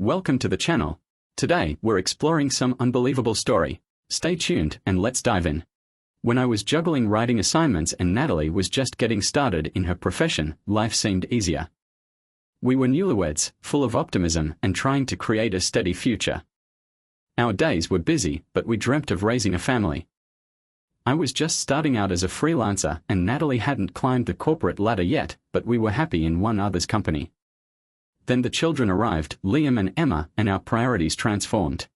Welcome to the channel. Today, we're exploring some unbelievable story. Stay tuned and let's dive in. When I was juggling writing assignments and Natalie was just getting started in her profession, life seemed easier. We were newlyweds, full of optimism and trying to create a steady future. Our days were busy, but we dreamt of raising a family. I was just starting out as a freelancer and Natalie hadn't climbed the corporate ladder yet, but we were happy in one other's company. Then the children arrived, Liam and Emma, and our priorities transformed.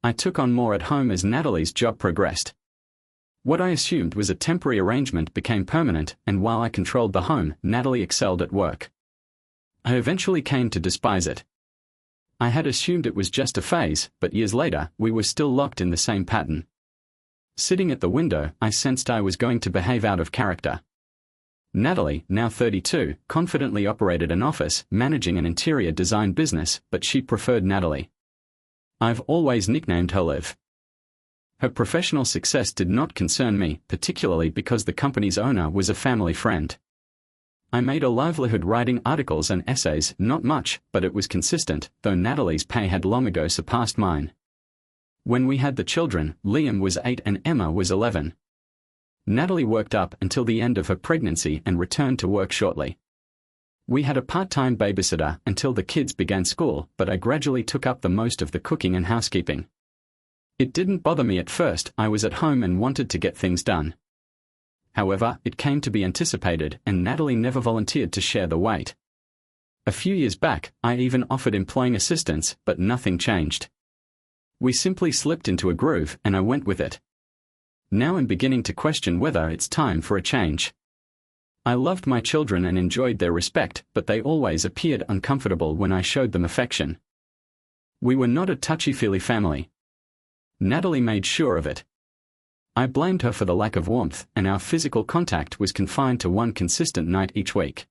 I took on more at home as Natalie's job progressed. What I assumed was a temporary arrangement became permanent, and while I controlled the home, Natalie excelled at work. I eventually came to despise it. I had assumed it was just a phase, but years later, we were still locked in the same pattern. Sitting at the window, I sensed I was going to behave out of character. Natalie, now 32, confidently operated an office, managing an interior design business, but she preferred Natalie. I've always nicknamed her Liv. Her professional success did not concern me, particularly because the company's owner was a family friend. I made a livelihood writing articles and essays, not much, but it was consistent, though Natalie's pay had long ago surpassed mine. When we had the children, Liam was 8 and Emma was 11. Natalie worked up until the end of her pregnancy and returned to work shortly. We had a part-time babysitter until the kids began school, but I gradually took up the most of the cooking and housekeeping. It didn't bother me at first. I was at home and wanted to get things done. However, it came to be anticipated, and Natalie never volunteered to share the weight. A few years back, I even offered employing assistance, but nothing changed. We simply slipped into a groove, and I went with it. Now I'm beginning to question whether it's time for a change. I loved my children and enjoyed their respect, but they always appeared uncomfortable when I showed them affection. We were not a touchy-feely family. Natalie made sure of it. I blamed her for the lack of warmth, and our physical contact was confined to one consistent night each week.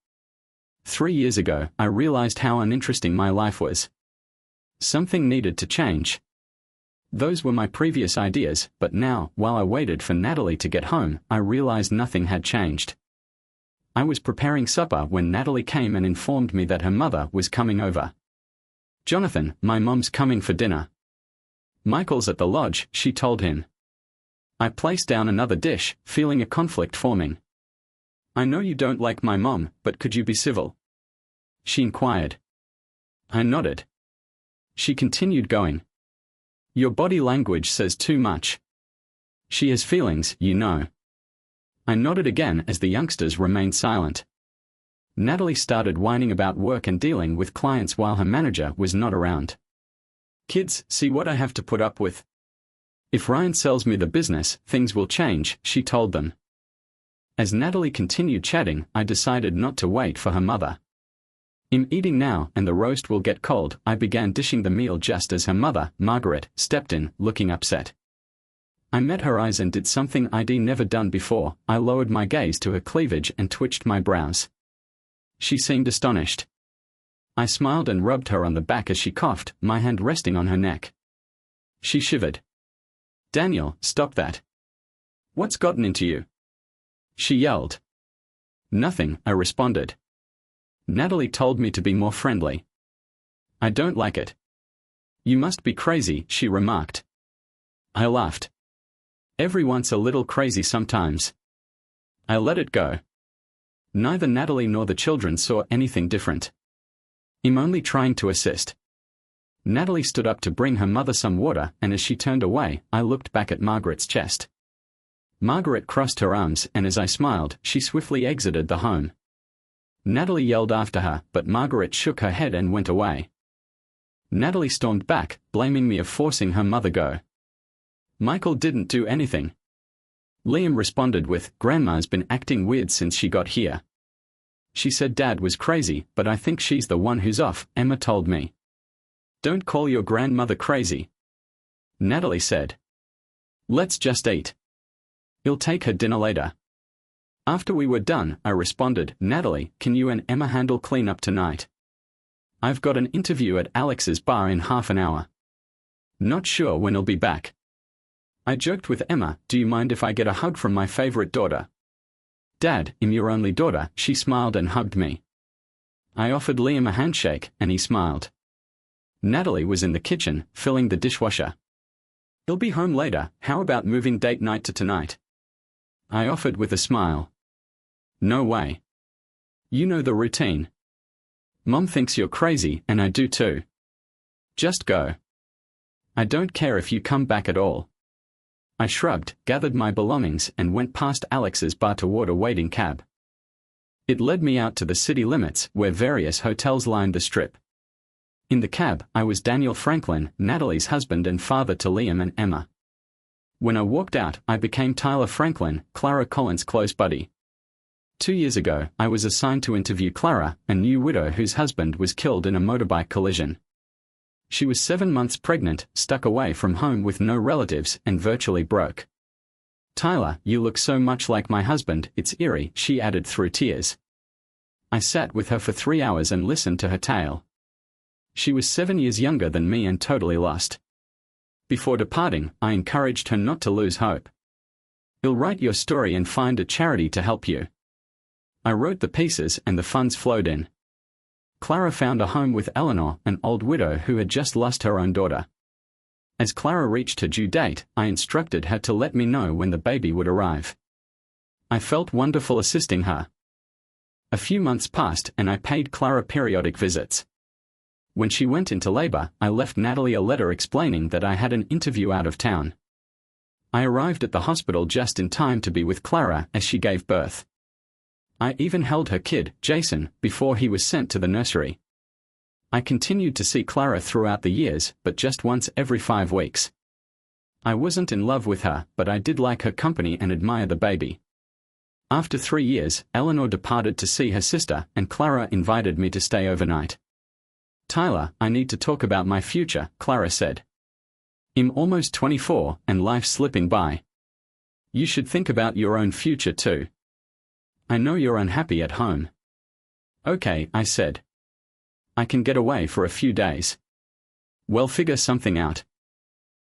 3 years ago, I realized how uninteresting my life was. Something needed to change. Those were my previous ideas, but now, while I waited for Natalie to get home, I realized nothing had changed. I was preparing supper when Natalie came and informed me that her mother was coming over. "Jonathan, my mom's coming for dinner." "Michael's at the lodge," she told him. I placed down another dish, feeling a conflict forming. "I know you don't like my mom, but could you be civil?" she inquired. I nodded. She continued going. "Your body language says too much. She has feelings, you know." I nodded again as the youngsters remained silent. Natalie started whining about work and dealing with clients while her manager was not around. "Kids, see what I have to put up with. If Ryan sells me the business, things will change," she told them. As Natalie continued chatting, I decided not to wait for her mother. "I'm eating now, and the roast will get cold." I began dishing the meal just as her mother, Margaret, stepped in, looking upset. I met her eyes and did something I'd never done before. I lowered my gaze to her cleavage and twitched my brows. She seemed astonished. I smiled and rubbed her on the back as she coughed, my hand resting on her neck. She shivered. "Daniel, stop that. What's gotten into you?" she yelled. "Nothing," I responded. "Natalie told me to be more friendly." "I don't like it." "You must be crazy," she remarked. I laughed. "Everyone's a little crazy sometimes." I let it go. Neither Natalie nor the children saw anything different. "I'm only trying to assist." Natalie stood up to bring her mother some water, and as she turned away, I looked back at Margaret's chest. Margaret crossed her arms, and as I smiled, she swiftly exited the home. Natalie yelled after her, but Margaret shook her head and went away. Natalie stormed back, blaming me of forcing her mother go. "Michael didn't do anything." Liam responded with, "Grandma's been acting weird since she got here. She said Dad was crazy, but I think she's the one who's off," Emma told me. "Don't call your grandmother crazy," Natalie said. "Let's just eat. You'll take her dinner later." After we were done, I responded, "Natalie, can you and Emma handle cleanup tonight? I've got an interview at Alex's bar in half an hour. Not sure when he'll be back." I joked with Emma, "Do you mind if I get a hug from my favorite daughter?" "Dad, I'm your only daughter," she smiled and hugged me. I offered Liam a handshake, and he smiled. Natalie was in the kitchen, filling the dishwasher. "He'll be home later, how about moving date night to tonight?" I offered with a smile. "No way. You know the routine. Mom thinks you're crazy, and I do too. Just go. I don't care if you come back at all." I shrugged, gathered my belongings, and went past Alex's bar toward a waiting cab. It led me out to the city limits, where various hotels lined the strip. In the cab, I was Daniel Franklin, Natalie's husband and father to Liam and Emma. When I walked out, I became Tyler Franklin, Clara Collins' close buddy. 2 years ago, I was assigned to interview Clara, a new widow whose husband was killed in a motorbike collision. She was 7 months pregnant, stuck away from home with no relatives, and virtually broke. "Tyler, you look so much like my husband, it's eerie," she added through tears. I sat with her for 3 hours and listened to her tale. She was 7 years younger than me and totally lost. Before departing, I encouraged her not to lose hope. "You'll write your story and find a charity to help you." I wrote the pieces and the funds flowed in. Clara found a home with Eleanor, an old widow who had just lost her own daughter. As Clara reached her due date, I instructed her to let me know when the baby would arrive. I felt wonderful assisting her. A few months passed and I paid Clara periodic visits. When she went into labor, I left Natalie a letter explaining that I had an interview out of town. I arrived at the hospital just in time to be with Clara as she gave birth. I even held her kid, Jason, before he was sent to the nursery. I continued to see Clara throughout the years, but just once every 5 weeks. I wasn't in love with her, but I did like her company and admire the baby. After 3 years, Eleanor departed to see her sister, and Clara invited me to stay overnight. "Tyler, I need to talk about my future," Clara said. "I'm almost 24, and life's slipping by. You should think about your own future too. I know you're unhappy at home." "Okay," I said. "I can get away for a few days." "Well, figure something out."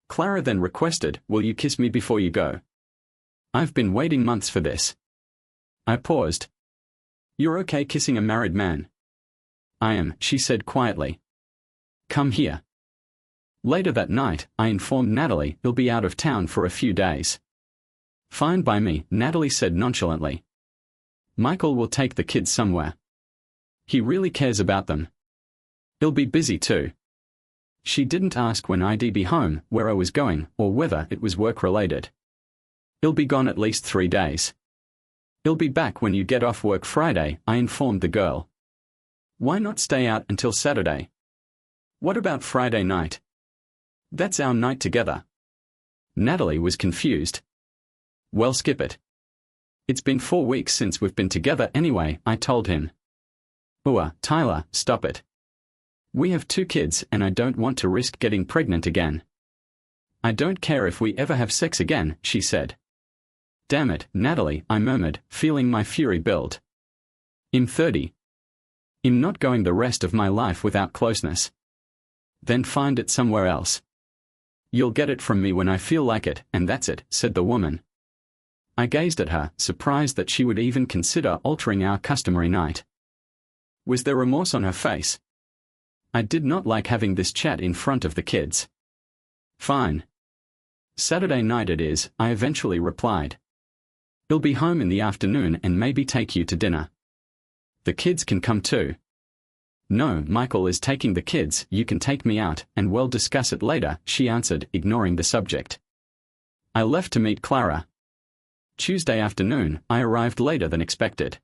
Clara then requested, "Will you kiss me before you go? I've been waiting months for this." I paused. "You're okay kissing a married man?" "I am," she said quietly. "Come here." Later that night, I informed Natalie he'll be out of town for a few days. "Fine by me," Natalie said nonchalantly. "Michael will take the kids somewhere. He really cares about them. He'll be busy too." She didn't ask when I'd be home, where I was going, or whether it was work-related. "He'll be gone at least 3 days. He'll be back when you get off work Friday," I informed the girl. "Why not stay out until Saturday? What about Friday night? That's our night together." Natalie was confused. "Well, skip it. It's been 4 weeks since we've been together anyway," I told him. Tyler, stop it. We have 2 kids and I don't want to risk getting pregnant again." "I don't care if we ever have sex again," she said. "Damn it, Natalie," I murmured, feeling my fury build. "I'm 30. I'm not going the rest of my life without closeness." "Then find it somewhere else. You'll get it from me when I feel like it, and that's it," said the woman. I gazed at her, surprised that she would even consider altering our customary night. Was there remorse on her face? I did not like having this chat in front of the kids. "Fine. Saturday night it is," I eventually replied. "He'll be home in the afternoon and maybe take you to dinner. The kids can come too." "No, Michael is taking the kids, you can take me out, and we'll discuss it later," she answered, ignoring the subject. I left to meet Clara. Tuesday afternoon, I arrived later than expected.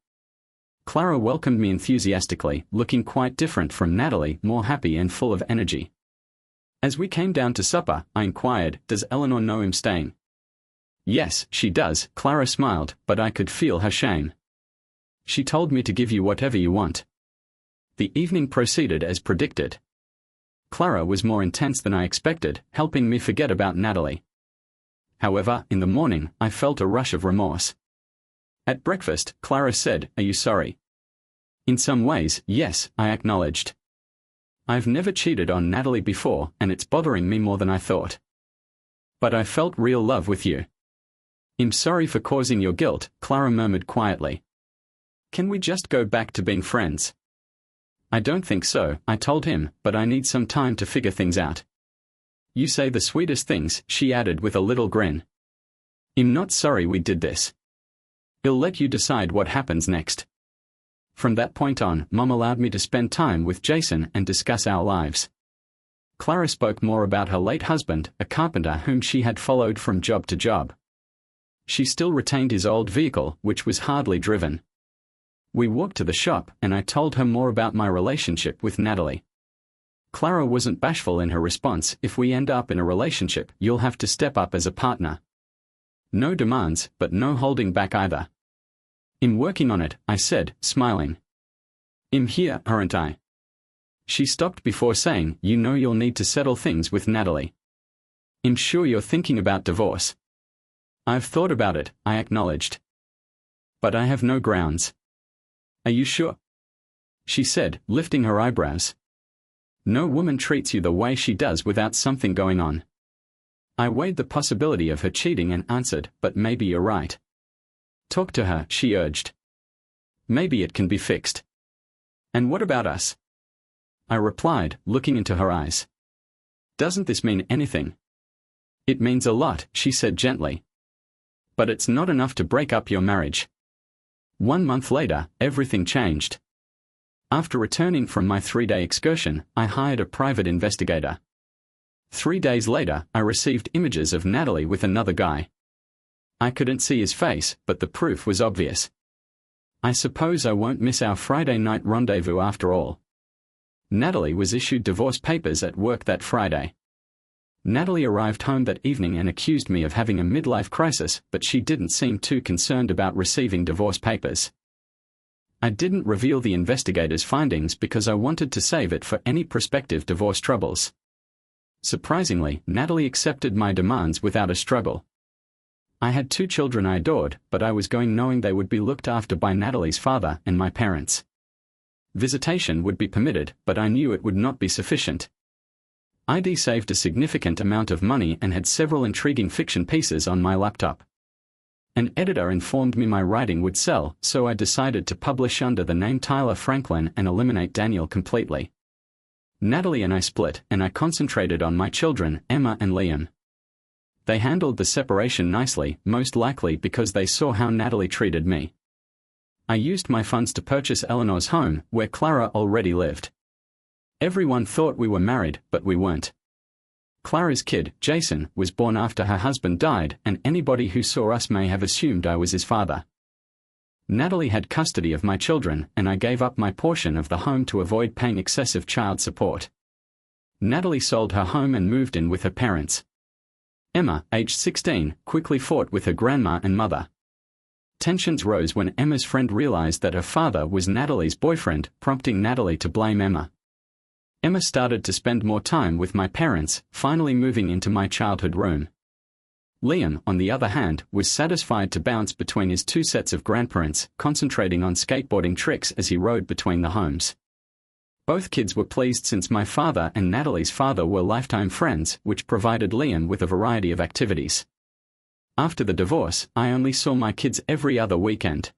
Clara welcomed me enthusiastically, looking quite different from Natalie, more happy and full of energy. As we came down to supper, I inquired, "Does Eleanor know I'm staying?" "Yes, she does," Clara smiled, but I could feel her shame. "She told me to give you whatever you want." The evening proceeded as predicted. Clara was more intense than I expected, helping me forget about Natalie. However, in the morning, I felt a rush of remorse. At breakfast, Clara said, "Are you sorry?" "In some ways, yes," I acknowledged. "I've never cheated on Natalie before, and it's bothering me more than I thought. But I felt real love with you." "I'm sorry for causing your guilt," Clara murmured quietly. "Can we just go back to being friends?" I don't think so, I told him, but I need some time to figure things out. You say the sweetest things, she added with a little grin. I'm not sorry we did this. I'll let you decide what happens next. From that point on, Mom allowed me to spend time with Jason and discuss our lives. Clara spoke more about her late husband, a carpenter whom she had followed from job to job. She still retained his old vehicle, which was hardly driven. We walked to the shop, and I told her more about my relationship with Natalie. Clara wasn't bashful in her response. If we end up in a relationship, you'll have to step up as a partner. No demands, but no holding back either. I'm working on it, I said, smiling. I'm here, aren't I? She stopped before saying, you know you'll need to settle things with Natalie. I'm sure you're thinking about divorce. I've thought about it, I acknowledged. But I have no grounds. Are you sure? She said, lifting her eyebrows. No woman treats you the way she does without something going on. I weighed the possibility of her cheating and answered, but maybe you're right. Talk to her, she urged. Maybe it can be fixed. And what about us? I replied, looking into her eyes. Doesn't this mean anything? It means a lot, she said gently. But it's not enough to break up your marriage. 1 month later, everything changed. After returning from my 3-day excursion, I hired a private investigator. 3 days later, I received images of Natalie with another guy. I couldn't see his face, but the proof was obvious. I suppose I won't miss our Friday night rendezvous after all. Natalie was issued divorce papers at work that Friday. Natalie arrived home that evening and accused me of having a midlife crisis, but she didn't seem too concerned about receiving divorce papers. I didn't reveal the investigator's findings because I wanted to save it for any prospective divorce troubles. Surprisingly, Natalie accepted my demands without a struggle. I had 2 children I adored, but I was going knowing they would be looked after by Natalie's father and my parents. Visitation would be permitted, but I knew it would not be sufficient. I'd saved a significant amount of money and had several intriguing fiction pieces on my laptop. An editor informed me my writing would sell, so I decided to publish under the name Tyler Franklin and eliminate Daniel completely. Natalie and I split, and I concentrated on my children, Emma and Liam. They handled the separation nicely, most likely because they saw how Natalie treated me. I used my funds to purchase Eleanor's home, where Clara already lived. Everyone thought we were married, but we weren't. Clara's kid, Jason, was born after her husband died, and anybody who saw us may have assumed I was his father. Natalie had custody of my children, and I gave up my portion of the home to avoid paying excessive child support. Natalie sold her home and moved in with her parents. Emma, aged 16, quickly fought with her grandma and mother. Tensions rose when Emma's friend realized that her father was Natalie's boyfriend, prompting Natalie to blame Emma. Emma started to spend more time with my parents, finally moving into my childhood room. Liam, on the other hand, was satisfied to bounce between his 2 sets of grandparents, concentrating on skateboarding tricks as he rode between the homes. Both kids were pleased since my father and Natalie's father were lifetime friends, which provided Liam with a variety of activities. After the divorce, I only saw my kids every other weekend.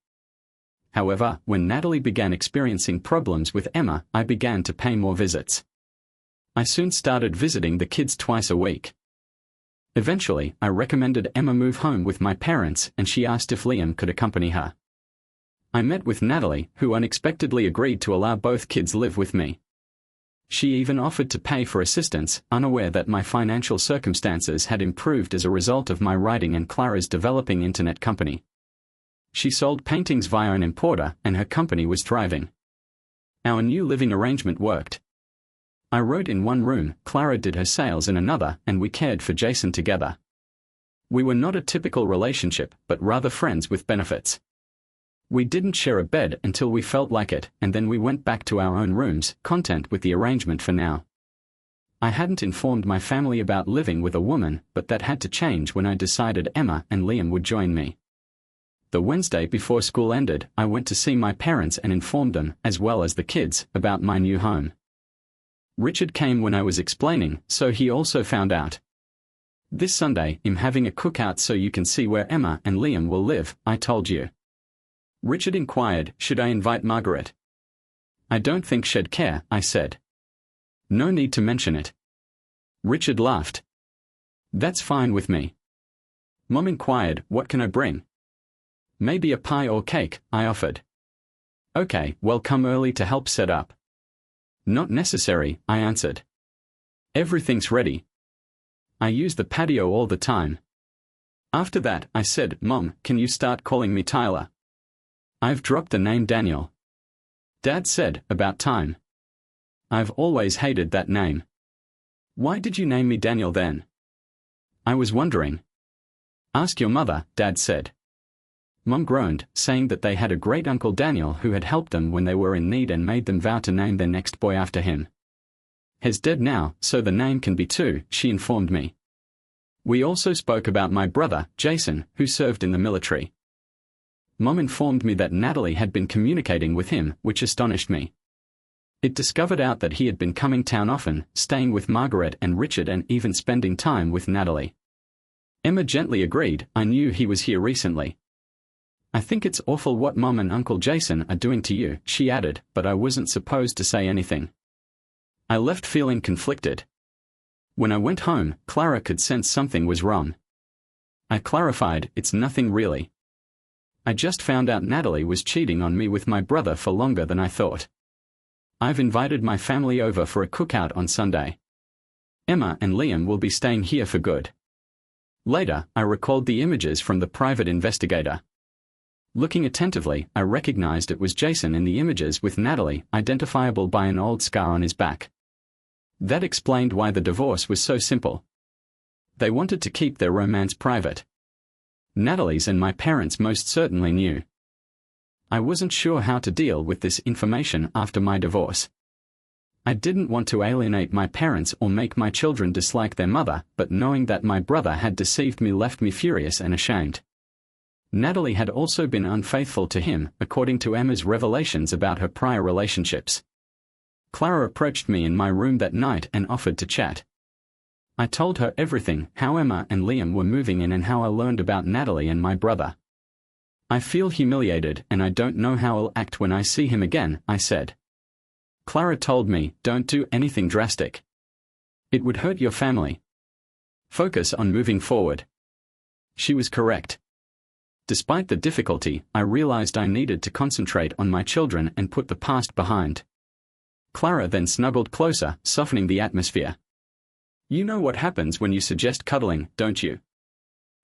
However, when Natalie began experiencing problems with Emma, I began to pay more visits. I soon started visiting the kids twice a week. Eventually, I recommended Emma move home with my parents, and she asked if Liam could accompany her. I met with Natalie, who unexpectedly agreed to allow both kids live with me. She even offered to pay for assistance, unaware that my financial circumstances had improved as a result of my writing and Clara's developing internet company. She sold paintings via an importer, and her company was thriving. Our new living arrangement worked. I wrote in one room, Clara did her sales in another, and we cared for Jason together. We were not a typical relationship, but rather friends with benefits. We didn't share a bed until we felt like it, and then we went back to our own rooms, content with the arrangement for now. I hadn't informed my family about living with a woman, but that had to change when I decided Emma and Liam would join me. The Wednesday before school ended, I went to see my parents and informed them, as well as the kids, about my new home. Richard came when I was explaining, so he also found out. This Sunday, I'm having a cookout so you can see where Emma and Liam will live, I told you. Richard inquired, should I invite Margaret? I don't think she'd care, I said. No need to mention it. Richard laughed. That's fine with me. Mom inquired, what can I bring? Maybe a pie or cake, I offered. Okay, well, come early to help set up. Not necessary, I answered. Everything's ready. I use the patio all the time. After that, I said, Mom, can you start calling me Tyler? I've dropped the name Daniel. Dad said, about time. I've always hated that name. Why did you name me Daniel then? I was wondering. Ask your mother, Dad said. Mom groaned, saying that they had a great Uncle Daniel who had helped them when they were in need and made them vow to name their next boy after him. He's dead now, so the name can be too, she informed me. We also spoke about my brother, Jason, who served in the military. Mom informed me that Natalie had been communicating with him, which astonished me. It discovered out that he had been coming town often, staying with Margaret and Richard and even spending time with Natalie. Emma gently agreed, I knew he was here recently. I think it's awful what Mom and Uncle Jason are doing to you, she added, but I wasn't supposed to say anything. I left feeling conflicted. When I went home, Clara could sense something was wrong. I clarified, it's nothing really. I just found out Natalie was cheating on me with my brother for longer than I thought. I've invited my family over for a cookout on Sunday. Emma and Liam will be staying here for good. Later, I recalled the images from the private investigator. Looking attentively, I recognized it was Jason in the images with Natalie, identifiable by an old scar on his back. That explained why the divorce was so simple. They wanted to keep their romance private. Natalie's and my parents most certainly knew. I wasn't sure how to deal with this information after my divorce. I didn't want to alienate my parents or make my children dislike their mother, but knowing that my brother had deceived me left me furious and ashamed. Natalie had also been unfaithful to him, according to Emma's revelations about her prior relationships. Clara approached me in my room that night and offered to chat. I told her everything, how Emma and Liam were moving in and how I learned about Natalie and my brother. I feel humiliated and I don't know how I'll act when I see him again, I said. Clara told me, don't do anything drastic. It would hurt your family. Focus on moving forward. She was correct. Despite the difficulty, I realized I needed to concentrate on my children and put the past behind. Clara then snuggled closer, softening the atmosphere. You know what happens when you suggest cuddling, don't you?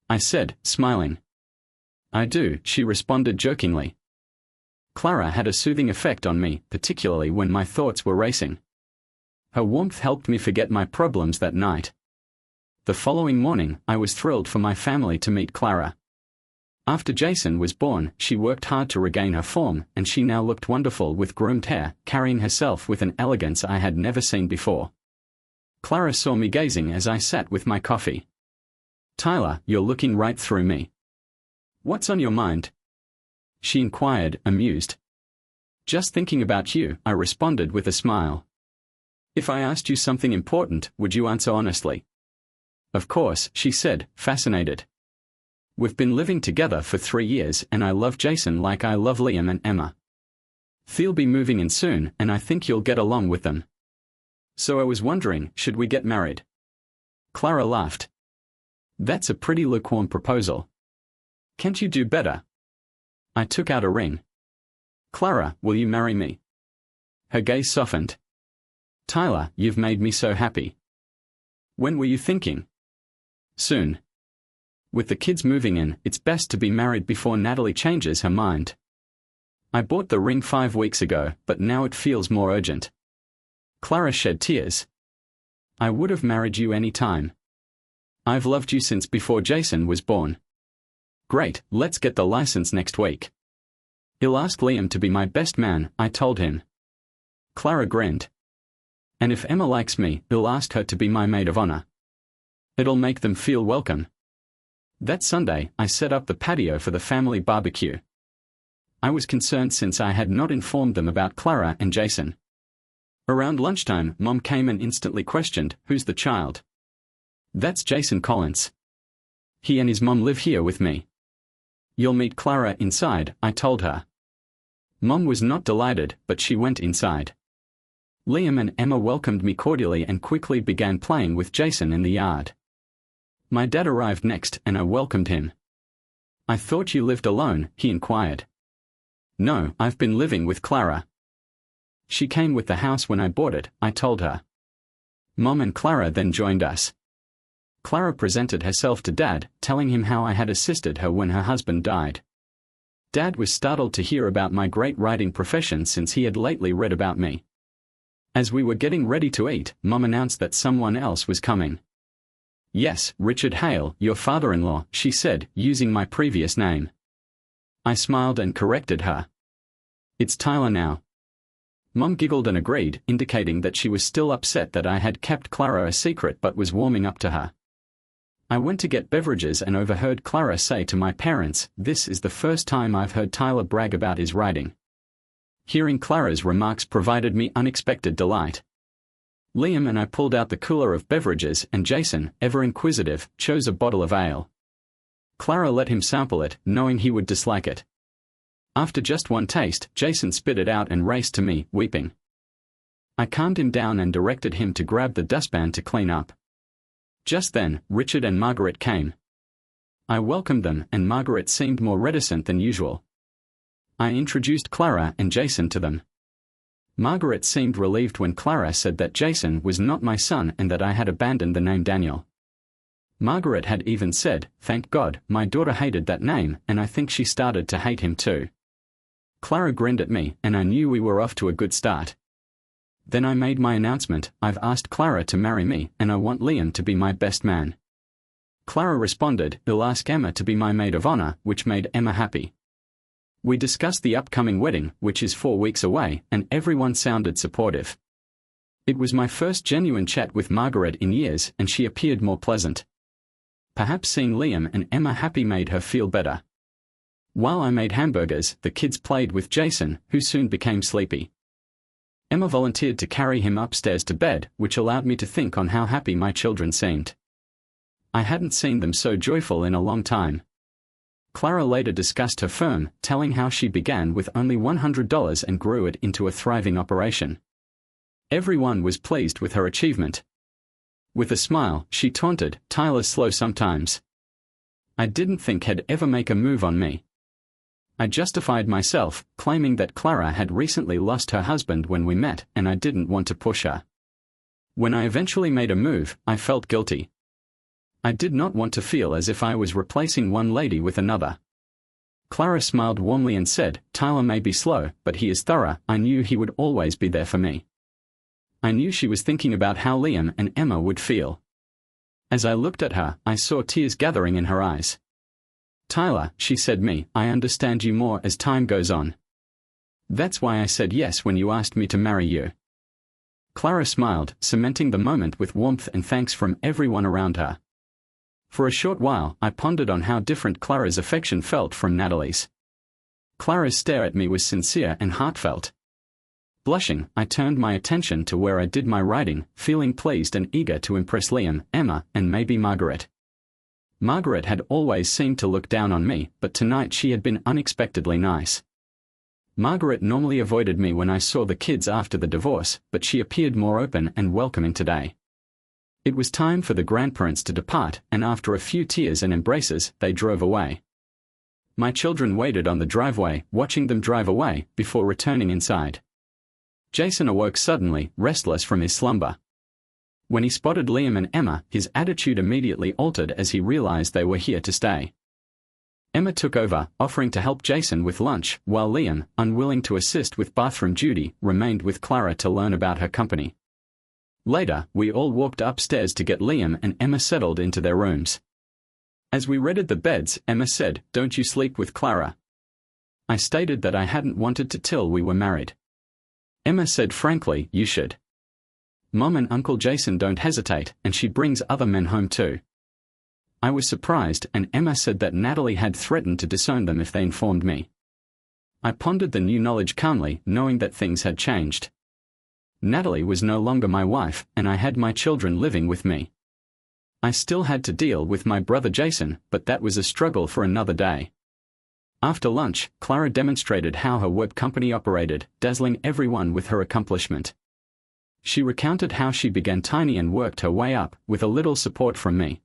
I said, smiling. I do, she responded jokingly. Clara had a soothing effect on me, particularly when my thoughts were racing. Her warmth helped me forget my problems that night. The following morning, I was thrilled for my family to meet Clara. After Jason was born, she worked hard to regain her form, and she now looked wonderful with groomed hair, carrying herself with an elegance I had never seen before. Clara saw me gazing as I sat with my coffee. Tyler, you're looking right through me. What's on your mind? She inquired, amused. Just thinking about you, I responded with a smile. If I asked you something important, would you answer honestly? Of course, she said, fascinated. We've been living together for 3 years and I love Jason like I love Liam and Emma. They'll be moving in soon and I think you'll get along with them. So I was wondering, should we get married? Clara laughed. That's a pretty lukewarm proposal. Can't you do better? I took out a ring. Clara, will you marry me? Her gaze softened. Tyler, you've made me so happy. When were you thinking? Soon. With the kids moving in, it's best to be married before Natalie changes her mind. I bought the ring 5 weeks ago, but now it feels more urgent. Clara shed tears. I would have married you any time. I've loved you since before Jason was born. Great, let's get the license next week. I'll ask Liam to be my best man, I told him. Clara grinned. And if Emma likes me, I'll ask her to be my maid of honor. It'll make them feel welcome. That Sunday, I set up the patio for the family barbecue. I was concerned since I had not informed them about Clara and Jason. Around lunchtime, Mom came and instantly questioned, who's the child? That's Jason Collins. He and his mom live here with me. You'll meet Clara inside, I told her. Mom was not delighted, but she went inside. Liam and Emma welcomed me cordially and quickly began playing with Jason in the yard. My dad arrived next and I welcomed him. "I thought you lived alone," he inquired. "No, I've been living with Clara. She came with the house when I bought it," I told her. Mom and Clara then joined us. Clara presented herself to Dad, telling him how I had assisted her when her husband died. Dad was startled to hear about my great writing profession since he had lately read about me. As we were getting ready to eat, Mom announced that someone else was coming. "Yes, Richard Hale, your father-in-law," she said, using my previous name. I smiled and corrected her. "It's Tyler now." Mom giggled and agreed, indicating that she was still upset that I had kept Clara a secret but was warming up to her. I went to get beverages and overheard Clara say to my parents, "This is the first time I've heard Tyler brag about his writing." Hearing Clara's remarks provided me unexpected delight. Liam and I pulled out the cooler of beverages and Jason, ever inquisitive, chose a bottle of ale. Clara let him sample it, knowing he would dislike it. After just one taste, Jason spit it out and raced to me, weeping. I calmed him down and directed him to grab the dustpan to clean up. Just then, Richard and Margaret came. I welcomed them and Margaret seemed more reticent than usual. I introduced Clara and Jason to them. Margaret seemed relieved when Clara said that Jason was not my son and that I had abandoned the name Daniel. Margaret had even said, "Thank God, my daughter hated that name," and I think she started to hate him too. Clara grinned at me, and I knew we were off to a good start. Then I made my announcement, "I've asked Clara to marry me, and I want Liam to be my best man." Clara responded, "He'll ask Emma to be my maid of honor," which made Emma happy. We discussed the upcoming wedding, which is 4 weeks away, and everyone sounded supportive. It was my first genuine chat with Margaret in years, and she appeared more pleasant. Perhaps seeing Liam and Emma happy made her feel better. While I made hamburgers, the kids played with Jason, who soon became sleepy. Emma volunteered to carry him upstairs to bed, which allowed me to think on how happy my children seemed. I hadn't seen them so joyful in a long time. Clara later discussed her firm, telling how she began with only $100 and grew it into a thriving operation. Everyone was pleased with her achievement. With a smile, she taunted, "Tyler's slow sometimes." I didn't think he'd ever make a move on me. I justified myself, claiming that Clara had recently lost her husband when we met, and I didn't want to push her. When I eventually made a move, I felt guilty. I did not want to feel as if I was replacing one lady with another. Clara smiled warmly and said, "Tyler may be slow, but he is thorough." I knew he would always be there for me. I knew she was thinking about how Liam and Emma would feel. As I looked at her, I saw tears gathering in her eyes. "Tyler," she said me, "I understand you more as time goes on. That's why I said yes when you asked me to marry you." Clara smiled, cementing the moment with warmth and thanks from everyone around her. For a short while, I pondered on how different Clara's affection felt from Natalie's. Clara's stare at me was sincere and heartfelt. Blushing, I turned my attention to where I did my writing, feeling pleased and eager to impress Liam, Emma, and maybe Margaret. Margaret had always seemed to look down on me, but tonight she had been unexpectedly nice. Margaret normally avoided me when I saw the kids after the divorce, but she appeared more open and welcoming today. It was time for the grandparents to depart, and after a few tears and embraces, they drove away. My children waited on the driveway, watching them drive away, before returning inside. Jason awoke suddenly, restless from his slumber. When he spotted Liam and Emma, his attitude immediately altered as he realized they were here to stay. Emma took over, offering to help Jason with lunch, while Liam, unwilling to assist with bathroom duty, remained with Clara to learn about her company. Later, we all walked upstairs to get Liam and Emma settled into their rooms. As we readied the beds, Emma said, "Don't you sleep with Clara?" I stated that I hadn't wanted to till we were married. Emma said frankly, "You should. Mom and Uncle Jason don't hesitate, and she brings other men home too." I was surprised, and Emma said that Natalie had threatened to disown them if they informed me. I pondered the new knowledge calmly, knowing that things had changed. Natalie was no longer my wife, and I had my children living with me. I still had to deal with my brother Jason, but that was a struggle for another day. After lunch, Clara demonstrated how her web company operated, dazzling everyone with her accomplishment. She recounted how she began tiny and worked her way up, with a little support from me.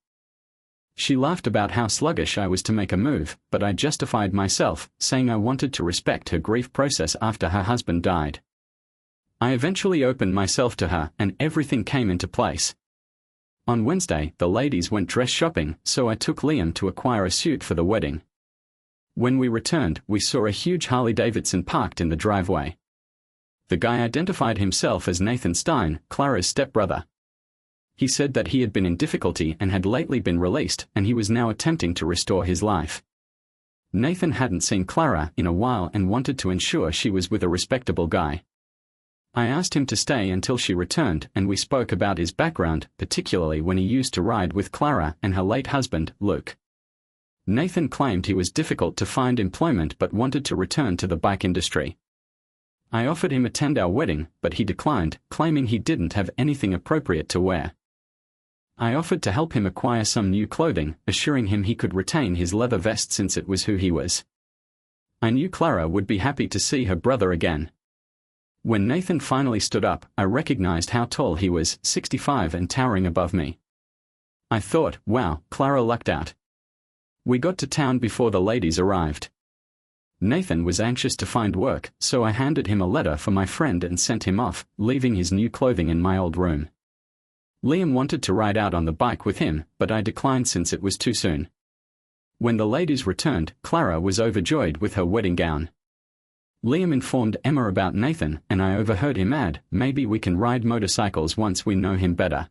She laughed about how sluggish I was to make a move, but I justified myself, saying I wanted to respect her grief process after her husband died. I eventually opened myself to her, and everything came into place. On Wednesday, the ladies went dress shopping, so I took Liam to acquire a suit for the wedding. When we returned, we saw a huge Harley-Davidson parked in the driveway. The guy identified himself as Nathan Stein, Clara's stepbrother. He said that he had been in difficulty and had lately been released, and he was now attempting to restore his life. Nathan hadn't seen Clara in a while and wanted to ensure she was with a respectable guy. I asked him to stay until she returned, and we spoke about his background, particularly when he used to ride with Clara and her late husband, Luke. Nathan claimed he was difficult to find employment but wanted to return to the bike industry. I offered him to attend our wedding, but he declined, claiming he didn't have anything appropriate to wear. I offered to help him acquire some new clothing, assuring him he could retain his leather vest since it was who he was. I knew Clara would be happy to see her brother again. When Nathan finally stood up, I recognized how tall he was, 65 and towering above me. I thought, wow, Clara lucked out. We got to town before the ladies arrived. Nathan was anxious to find work, so I handed him a letter for my friend and sent him off, leaving his new clothing in my old room. Liam wanted to ride out on the bike with him, but I declined since it was too soon. When the ladies returned, Clara was overjoyed with her wedding gown. Liam informed Emma about Nathan, and I overheard him add, "Maybe we can ride motorcycles once we know him better."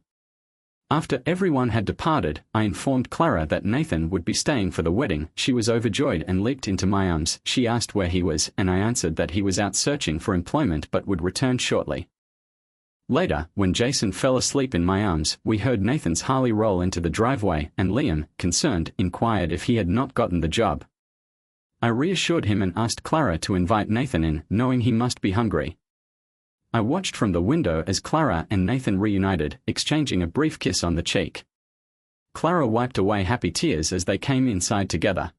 After everyone had departed, I informed Clara that Nathan would be staying for the wedding. She was overjoyed and leaped into my arms. She asked where he was, and I answered that he was out searching for employment but would return shortly. Later, when Jason fell asleep in my arms, we heard Nathan's Harley roll into the driveway, and Liam, concerned, inquired if he had not gotten the job. I reassured him and asked Clara to invite Nathan in, knowing he must be hungry. I watched from the window as Clara and Nathan reunited, exchanging a brief kiss on the cheek. Clara wiped away happy tears as they came inside together.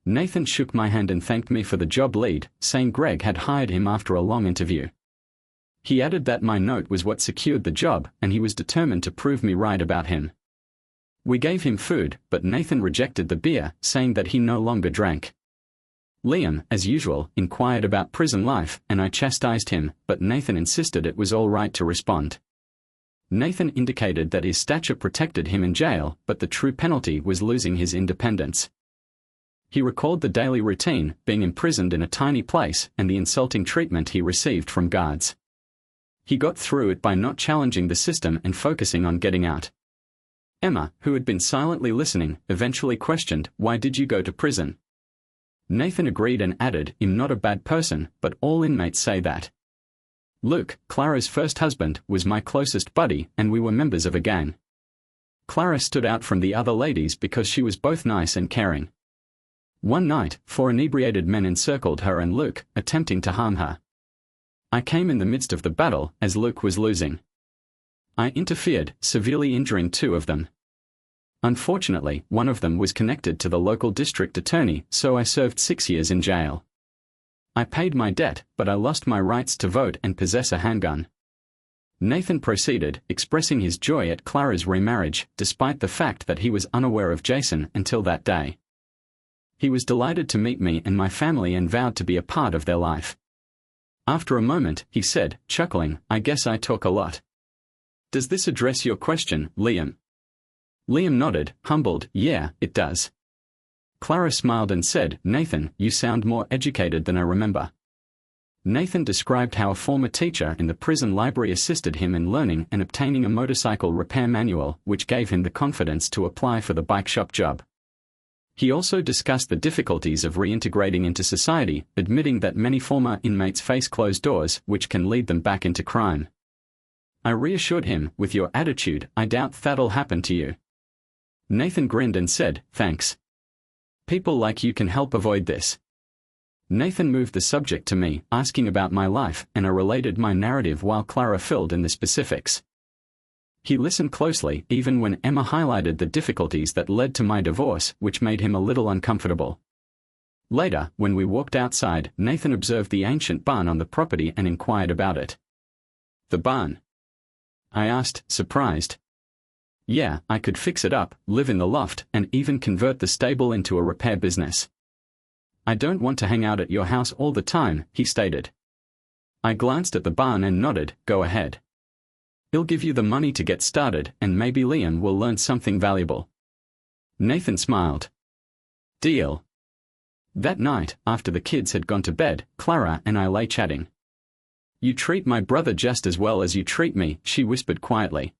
Nathan shook my hand and thanked me for the job lead, saying Greg had hired him after a long interview. He added that my note was what secured the job, and he was determined to prove me right about him. We gave him food, but Nathan rejected the beer, saying that he no longer drank. Liam, as usual, inquired about prison life, and I chastised him, but Nathan insisted it was all right to respond. Nathan indicated that his stature protected him in jail, but the true penalty was losing his independence. He recalled the daily routine, being imprisoned in a tiny place, and the insulting treatment he received from guards. He got through it by not challenging the system and focusing on getting out. Emma, who had been silently listening, eventually questioned, "Why did you go to prison?" Nathan agreed and added, "I'm not a bad person, but all inmates say that." Luke, Clara's first husband, was my closest buddy, and we were members of a gang. Clara stood out from the other ladies because she was both nice and caring. One night, 4 inebriated men encircled her and Luke, attempting to harm her. I came in the midst of the battle, as Luke was losing. I interfered, severely injuring 2 of them. Unfortunately, one of them was connected to the local district attorney, so I served 6 years in jail. I paid my debt, but I lost my rights to vote and possess a handgun. Nathan proceeded, expressing his joy at Clara's remarriage, despite the fact that he was unaware of Jason until that day. He was delighted to meet me and my family and vowed to be a part of their life. After a moment, he said, chuckling, "I guess I talk a lot. Does this address your question, Liam?" Liam nodded, humbled, "Yeah, it does." Clara smiled and said, "Nathan, you sound more educated than I remember." Nathan described how a former teacher in the prison library assisted him in learning and obtaining a motorcycle repair manual, which gave him the confidence to apply for the bike shop job. He also discussed the difficulties of reintegrating into society, admitting that many former inmates face closed doors, which can lead them back into crime. I reassured him, "With your attitude, I doubt that'll happen to you." Nathan grinned and said, "Thanks. People like you can help avoid this." Nathan moved the subject to me, asking about my life, and I related my narrative while Clara filled in the specifics. He listened closely, even when Emma highlighted the difficulties that led to my divorce, which made him a little uncomfortable. Later, when we walked outside, Nathan observed the ancient barn on the property and inquired about it. The barn? I asked, surprised. Yeah, I could fix it up, live in the loft, and even convert the stable into a repair business. I don't want to hang out at your house all the time, he stated. I glanced at the barn and nodded, go ahead. He'll give you the money to get started, and maybe Liam will learn something valuable. Nathan smiled. Deal. That night, after the kids had gone to bed, Clara and I lay chatting. You treat my brother just as well as you treat me, she whispered quietly.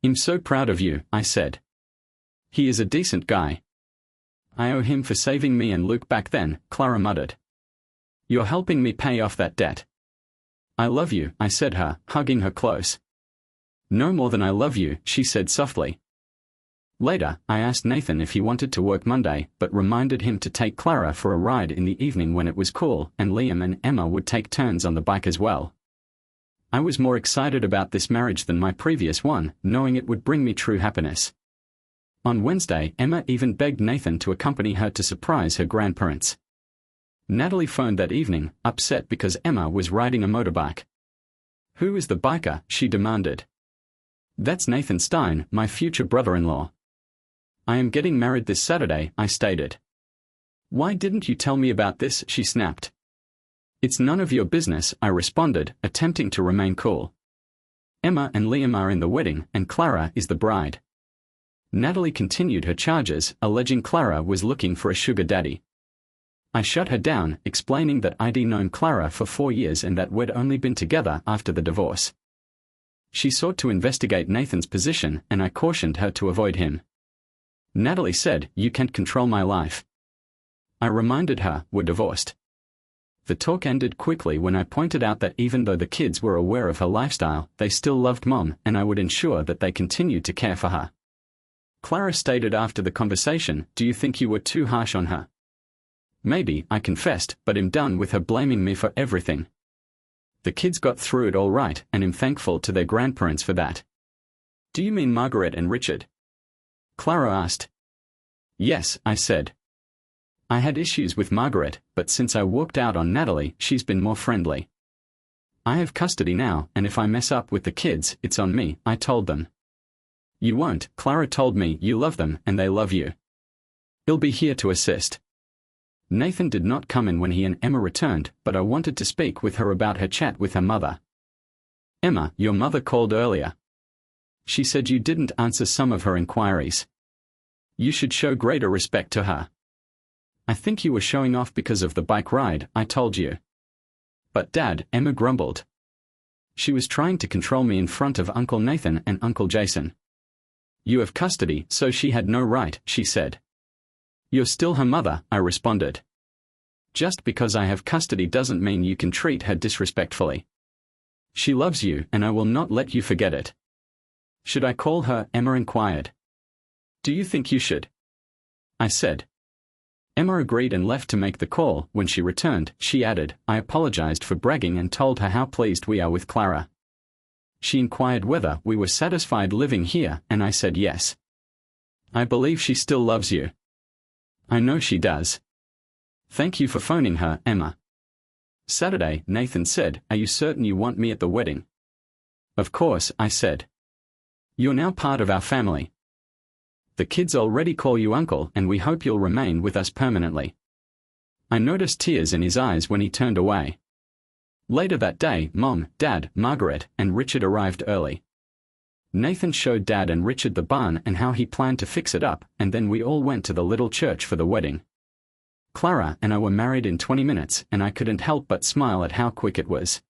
I'm so proud of you, I said. He is a decent guy. I owe him for saving me and Luke back then, Clara muttered. You're helping me pay off that debt. I love you, I said her, hugging her close. No more than I love you, she said softly. Later, I asked Nathan if he wanted to work Monday, but reminded him to take Clara for a ride in the evening when it was cool, and Liam and Emma would take turns on the bike as well. I was more excited about this marriage than my previous one, knowing it would bring me true happiness. On Wednesday, Emma even begged Nathan to accompany her to surprise her grandparents. Natalie phoned that evening, upset because Emma was riding a motorbike. Who is the biker? She demanded. That's Nathan Stein, my future brother-in-law. I am getting married this Saturday, I stated. Why didn't you tell me about this? She snapped. It's none of your business, I responded, attempting to remain cool. Emma and Liam are in the wedding, and Clara is the bride. Natalie continued her charges, alleging Clara was looking for a sugar daddy. I shut her down, explaining that I'd known Clara for 4 years and that we'd only been together after the divorce. She sought to investigate Nathan's position, and I cautioned her to avoid him. Natalie said, you can't control my life. I reminded her, we're divorced. The talk ended quickly when I pointed out that even though the kids were aware of her lifestyle, they still loved Mom, and I would ensure that they continued to care for her. Clara stated after the conversation, do you think you were too harsh on her? Maybe, I confessed, but I'm done with her blaming me for everything. The kids got through it all right, and I'm thankful to their grandparents for that. Do you mean Margaret and Richard? Clara asked. Yes, I said. I had issues with Margaret, but since I walked out on Natalie, she's been more friendly. I have custody now, and if I mess up with the kids, it's on me, I told them. You won't, Clara told me you love them and they love you. He'll be here to assist. Nathan did not come in when he and Emma returned, but I wanted to speak with her about her chat with her mother. Emma, your mother called earlier. She said you didn't answer some of her inquiries. You should show greater respect to her. I think you were showing off because of the bike ride, I told you. But Dad, Emma grumbled. She was trying to control me in front of Uncle Nathan and Uncle Jason. You have custody, so she had no right, she said. You're still her mother, I responded. Just because I have custody doesn't mean you can treat her disrespectfully. She loves you, and I will not let you forget it. Should I call her? Emma inquired. Do you think you should? I said. Emma agreed and left to make the call. When she returned, she added, I apologized for bragging and told her how pleased we are with Clara. She inquired whether we were satisfied living here, and I said yes. I believe she still loves you. I know she does. Thank you for phoning her, Emma. Saturday, Nathan said, are you certain you want me at the wedding? Of course, I said. You're now part of our family. The kids already call you uncle, and we hope you'll remain with us permanently. I noticed tears in his eyes when he turned away. Later that day, Mom, Dad, Margaret, and Richard arrived early. Nathan showed Dad and Richard the barn and how he planned to fix it up, and then we all went to the little church for the wedding. Clara and I were married in 20 minutes, and I couldn't help but smile at how quick it was.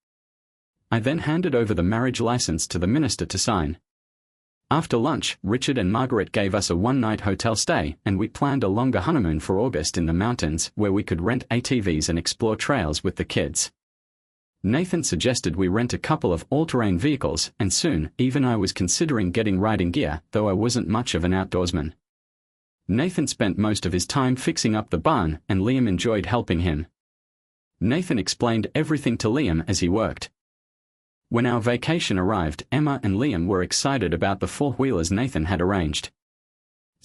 I then handed over the marriage license to the minister to sign. After lunch, Richard and Margaret gave us a one-night hotel stay, and we planned a longer honeymoon for August in the mountains where we could rent ATVs and explore trails with the kids. Nathan suggested we rent a couple of all-terrain vehicles, and soon, even I was considering getting riding gear, though I wasn't much of an outdoorsman. Nathan spent most of his time fixing up the barn, and Liam enjoyed helping him. Nathan explained everything to Liam as he worked. When our vacation arrived, Emma and Liam were excited about the four-wheelers Nathan had arranged.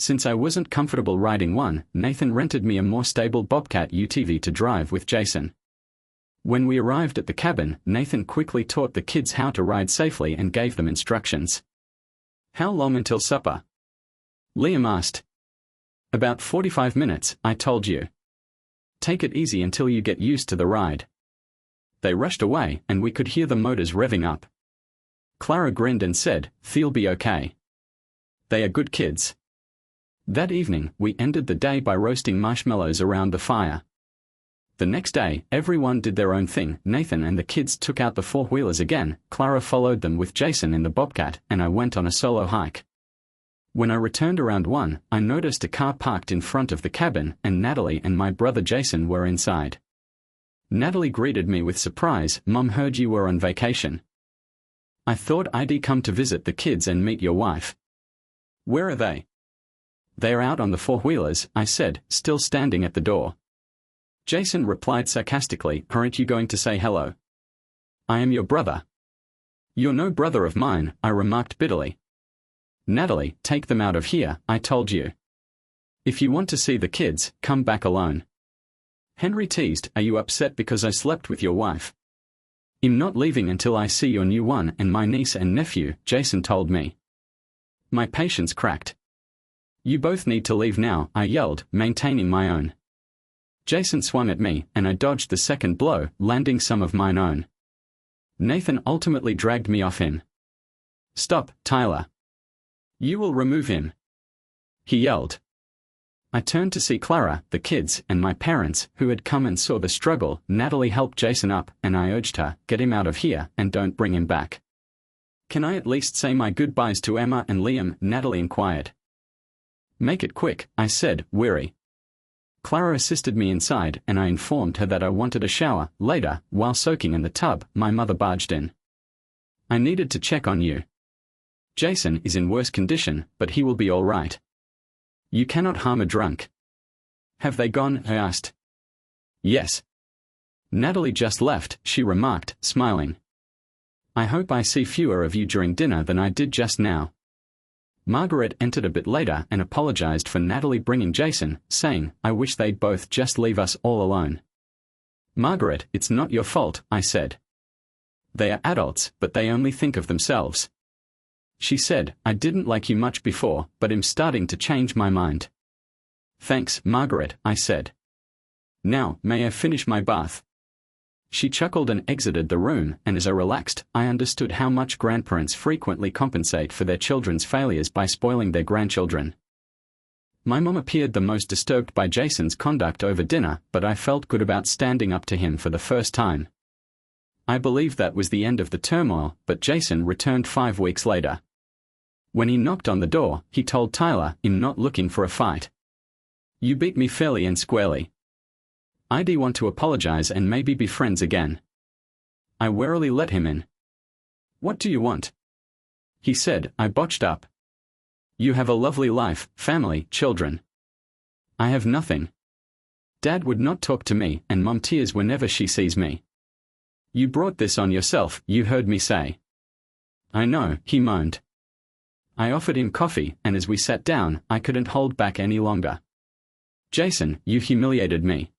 Since I wasn't comfortable riding one, Nathan rented me a more stable Bobcat UTV to drive with Jason. When we arrived at the cabin, Nathan quickly taught the kids how to ride safely and gave them instructions. "How long until supper?" Liam asked. "About 45 minutes, I told you. Take it easy until you get used to the ride." They rushed away, and we could hear the motors revving up. Clara grinned and said, "They'll be okay. They are good kids." That evening, we ended the day by roasting marshmallows around the fire. The next day, everyone did their own thing. Nathan and the kids took out the four-wheelers again, Clara followed them with Jason in the Bobcat, and I went on a solo hike. When I returned around 1, I noticed a car parked in front of the cabin, and Natalie and my brother Jason were inside. Natalie greeted me with surprise. "Mom heard you were on vacation. I thought I'd come to visit the kids and meet your wife." "Where are they?" "They're out on the four-wheelers," I said, still standing at the door. Jason replied sarcastically, "Aren't you going to say hello?" "I am your brother." "You're no brother of mine," I remarked bitterly. "Natalie, take them out of here, I told you. If you want to see the kids, come back alone." Henry teased, "Are you upset because I slept with your wife?" "I'm not leaving until I see your new one and my niece and nephew," Jason told me. My patience cracked. "You both need to leave now," I yelled, maintaining my own. Jason swung at me, and I dodged the second blow, landing some of mine own. Nathan ultimately dragged me off him. "Stop, Tyler. You will remove him," he yelled. I turned to see Clara, the kids, and my parents, who had come and saw the struggle. Natalie helped Jason up, and I urged her, "Get him out of here, and don't bring him back." "Can I at least say my goodbyes to Emma and Liam?" Natalie inquired. "Make it quick," I said, weary. Clara assisted me inside, and I informed her that I wanted a shower. Later, while soaking in the tub, my mother barged in. "I needed to check on you. Jason is in worse condition, but he will be all right. You cannot harm a drunk." "Have they gone?" I asked. "Yes. Natalie just left," she remarked, smiling. "I hope I see fewer of you during dinner than I did just now." Margaret entered a bit later and apologized for Natalie bringing Jason, saying, "I wish they'd both just leave us all alone." "Margaret, it's not your fault," I said. "They are adults, but they only think of themselves." She said, "I didn't like you much before, but I'm starting to change my mind." "Thanks, Margaret," I said. "Now, may I finish my bath?" She chuckled and exited the room, and as I relaxed, I understood how much grandparents frequently compensate for their children's failures by spoiling their grandchildren. My mom appeared the most disturbed by Jason's conduct over dinner, but I felt good about standing up to him for the first time. I believe that was the end of the turmoil, but Jason returned 5 weeks later. When he knocked on the door, he told Tyler, "I'm not looking for a fight. You beat me fairly and squarely. I'd want to apologize and maybe be friends again." I warily let him in. "What do you want?" he said. I botched up. "You have a lovely life, family, children. I have nothing. Dad would not talk to me, and Mom tears whenever she sees me." "You brought this on yourself," you heard me say. "I know," he moaned. I offered him coffee, and as we sat down, I couldn't hold back any longer. "Jason, you humiliated me."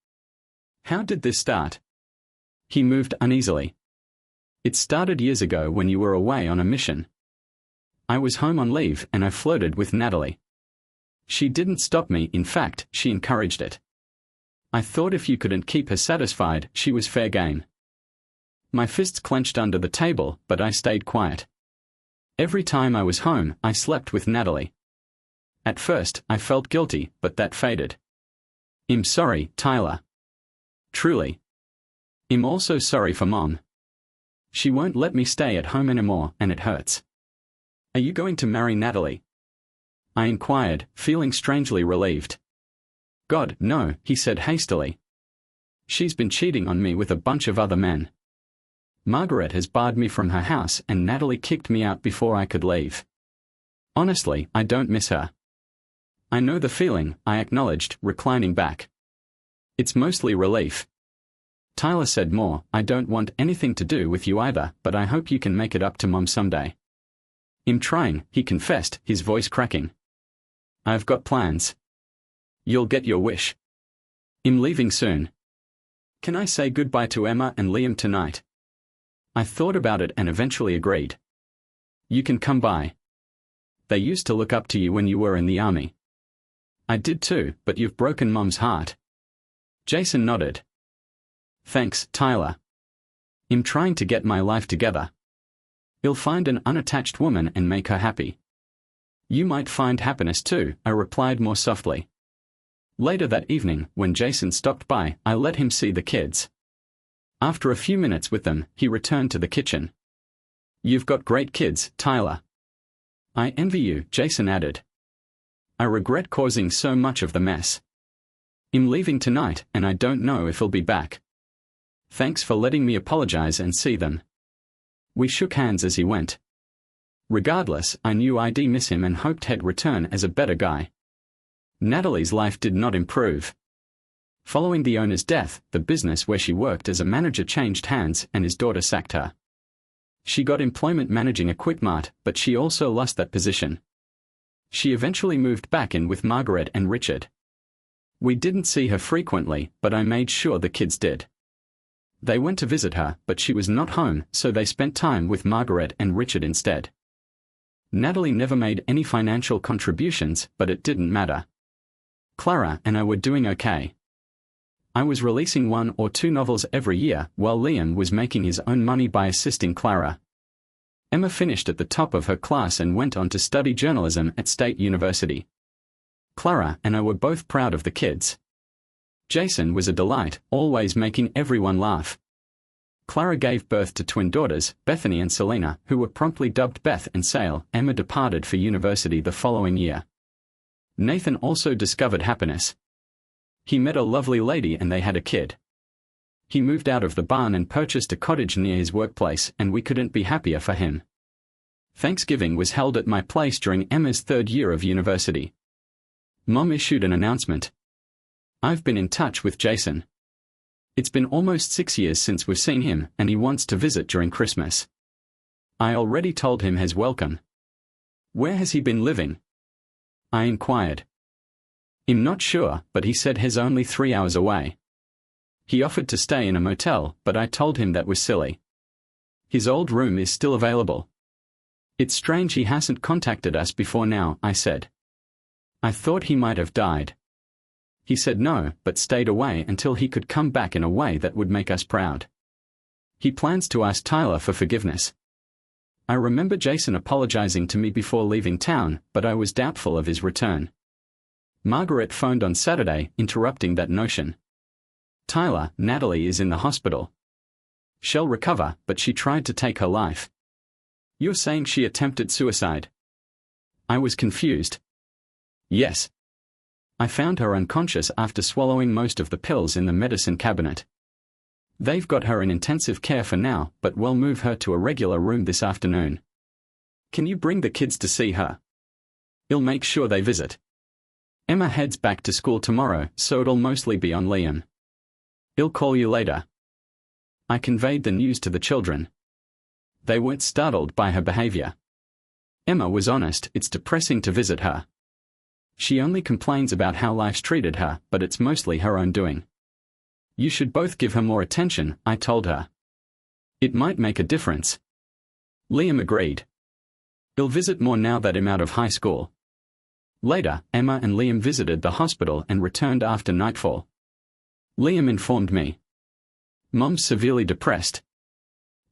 "How did this start?" He moved uneasily. "It started years ago when you were away on a mission. I was home on leave and I flirted with Natalie. She didn't stop me, in fact, she encouraged it. I thought if you couldn't keep her satisfied, she was fair game." My fists clenched under the table, but I stayed quiet. Every time I was home, I slept with Natalie. At first, I felt guilty, but that faded. "I'm sorry, Tyler. Truly. I'm also sorry for Mom. She won't let me stay at home anymore, and it hurts." "Are you going to marry Natalie?" I inquired, feeling strangely relieved. "God, no," he said hastily. "She's been cheating on me with a bunch of other men. Margaret has barred me from her house, and Natalie kicked me out before I could leave. Honestly, I don't miss her." "I know the feeling," I acknowledged, reclining back. "It's mostly relief." Tyler said more, "I don't want anything to do with you either, but I hope you can make it up to Mom someday." "I'm trying," he confessed, his voice cracking. I've got plans. You'll get your wish. I'm leaving soon. Can I say goodbye to Emma and Liam tonight? I thought about it and eventually agreed. You can come by. They used to look up to you when you were in the army. I did too, but you've broken Mum's heart. Jason nodded. Thanks, Tyler. I'm trying to get my life together. I'll find an unattached woman and make her happy. You might find happiness too, I replied more softly. Later that evening, when Jason stopped by, I let him see the kids. After a few minutes with them, he returned to the kitchen. You've got great kids, Tyler. I envy you, Jason added. I regret causing so much of the mess. I'm leaving tonight, and I don't know if I'll be back. Thanks for letting me apologize and see them. We shook hands as he went. Regardless, I knew I'd miss him and hoped he'd return as a better guy. Natalie's life did not improve. Following the owner's death, the business where she worked as a manager changed hands and his daughter sacked her. She got employment managing a Quickmart, but she also lost that position. She eventually moved back in with Margaret and Richard. We didn't see her frequently, but I made sure the kids did. They went to visit her, but she was not home, so they spent time with Margaret and Richard instead. Natalie never made any financial contributions, but it didn't matter. Clara and I were doing okay. I was releasing 1 or 2 novels every year, while Liam was making his own money by assisting Clara. Emma finished at the top of her class and went on to study journalism at State University. Clara and I were both proud of the kids. Jason was a delight, always making everyone laugh. Clara gave birth to twin daughters, Bethany and Selena, who were promptly dubbed Beth and Sale. Emma departed for university the following year. Nathan also discovered happiness. He met a lovely lady and they had a kid. He moved out of the barn and purchased a cottage near his workplace, and we couldn't be happier for him. Thanksgiving was held at my place during Emma's 3rd year of university. Mom issued an announcement. I've been in touch with Jason. It's been almost 6 years since we've seen him, and he wants to visit during Christmas. I already told him he's welcome. Where has he been living? I inquired. I'm not sure, but he said he's only 3 hours away. He offered to stay in a motel, but I told him that was silly. His old room is still available. It's strange he hasn't contacted us before now, I said. I thought he might have died. He said no, but stayed away until he could come back in a way that would make us proud. He plans to ask Tyler for forgiveness. I remember Jason apologizing to me before leaving town, but I was doubtful of his return. Margaret phoned on Saturday, interrupting that notion. Tyler, Natalie is in the hospital. She'll recover, but she tried to take her life. You're saying she attempted suicide? I was confused. Yes. I found her unconscious after swallowing most of the pills in the medicine cabinet. They've got her in intensive care for now, but we'll move her to a regular room this afternoon. Can you bring the kids to see her? I'll make sure they visit. Emma heads back to school tomorrow, so it'll mostly be on Liam. I'll call you later. I conveyed the news to the children. They weren't startled by her behavior. Emma was honest, it's depressing to visit her. She only complains about how life's treated her, but it's mostly her own doing. You should both give her more attention, I told her. It might make a difference. Liam agreed. I'll visit more now that I'm out of high school. Later, Emma and Liam visited the hospital and returned after nightfall. Liam informed me. Mom's severely depressed.